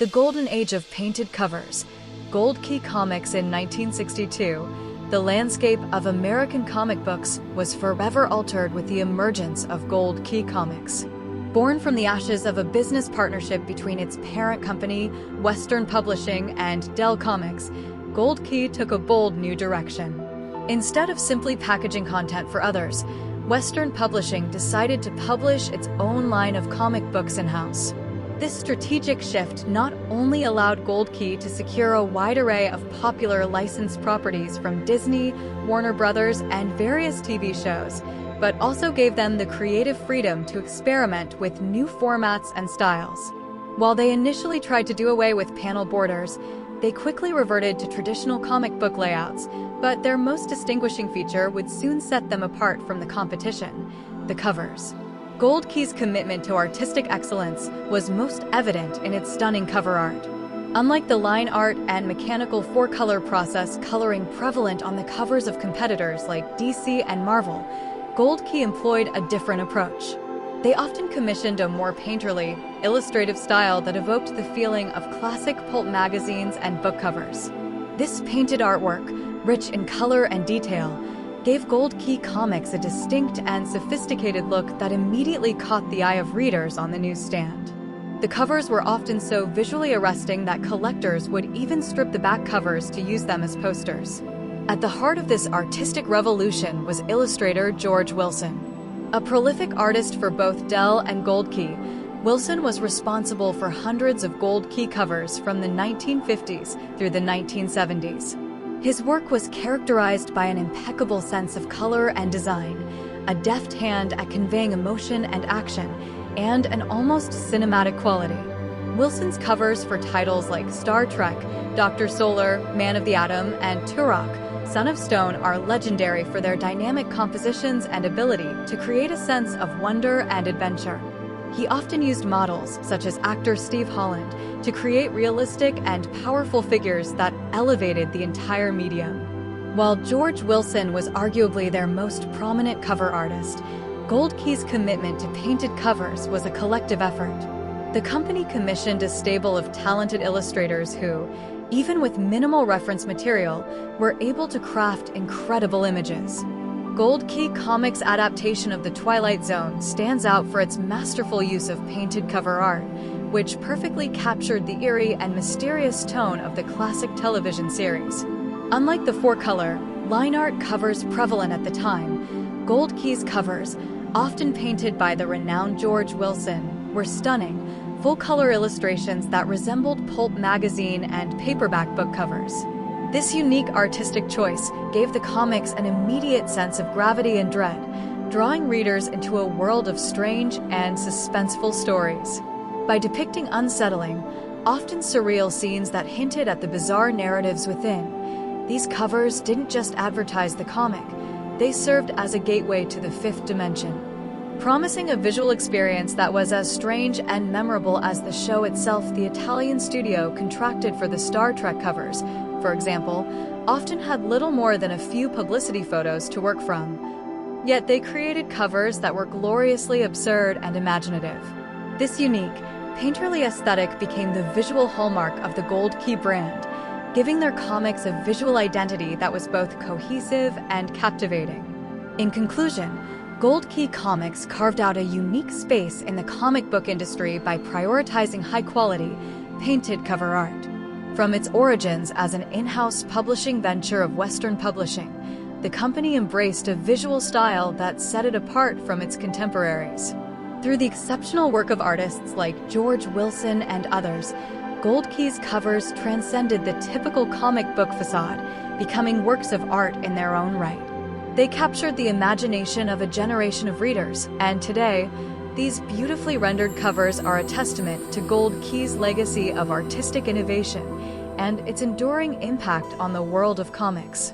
The golden age of painted covers. Gold Key Comics in 1962, the landscape of American comic books was forever altered with the emergence of Gold Key Comics. Born from the ashes of a business partnership between its parent company, Western Publishing, and Dell Comics, Gold Key took a bold new direction. Instead of simply packaging content for others, Western Publishing decided to publish its own line of comic books in-house. This strategic shift not only allowed Gold Key to secure a wide array of popular licensed properties from Disney, Warner Brothers, and various TV shows, but also gave them the creative freedom to experiment with new formats and styles. While they initially tried to do away with panel borders, they quickly reverted to traditional comic book layouts, but their most distinguishing feature would soon set them apart from the competition: the covers. Gold Key's commitment to artistic excellence was most evident in its stunning cover art. Unlike the line art and mechanical four-color process coloring prevalent on the covers of competitors like DC and Marvel, Gold Key employed a different approach. They often commissioned a more painterly, illustrative style that evoked the feeling of classic pulp magazines and book covers. This painted artwork, rich in color and detail, gave Gold Key Comics a distinct and sophisticated look that immediately caught the eye of readers on the newsstand. The covers were often so visually arresting that collectors would even strip the back covers to use them as posters. At the heart of this artistic revolution was illustrator George Wilson. A prolific artist for both Dell and Gold Key, Wilson was responsible for hundreds of Gold Key covers from the 1950s through the 1970s. His work was characterized by an impeccable sense of color and design, a deft hand at conveying emotion and action, and an almost cinematic quality. Wilson's covers for titles like Star Trek, Dr. Solar, Man of the Atom, and Turok, Son of Stone are legendary for their dynamic compositions and ability to create a sense of wonder and adventure. He often used models, such as actor Steve Holland, to create realistic and powerful figures that elevated the entire medium. While George Wilson was arguably their most prominent cover artist, Gold Key's commitment to painted covers was a collective effort. The company commissioned a stable of talented illustrators who, even with minimal reference material, were able to craft incredible images. Gold Key Comics' adaptation of the Twilight Zone stands out for its masterful use of painted cover art, which perfectly captured the eerie and mysterious tone of the classic television series. Unlike the four-color, line art covers prevalent at the time, Gold Key's covers, often painted by the renowned George Wilson, were stunning, full-color illustrations that resembled pulp magazine and paperback book covers. This unique artistic choice gave the comics an immediate sense of gravity and dread, drawing readers into a world of strange and suspenseful stories. By depicting unsettling, often surreal scenes that hinted at the bizarre narratives within, these covers didn't just advertise the comic, they served as a gateway to the fifth dimension. Promising a visual experience that was as strange and memorable as the show itself, the Italian studio contracted for the Star Trek covers, for example, often had little more than a few publicity photos to work from. Yet they created covers that were gloriously absurd and imaginative. This unique, painterly aesthetic became the visual hallmark of the Gold Key brand, giving their comics a visual identity that was both cohesive and captivating. In conclusion, Gold Key Comics carved out a unique space in the comic book industry by prioritizing high-quality, painted cover art. From its origins as an in-house publishing venture of Western Publishing, the company embraced a visual style that set it apart from its contemporaries. Through the exceptional work of artists like George Wilson and others, Gold Key's covers transcended the typical comic book facade, becoming works of art in their own right. They captured the imagination of a generation of readers, and today, these beautifully rendered covers are a testament to Gold Key's legacy of artistic innovation and its enduring impact on the world of comics.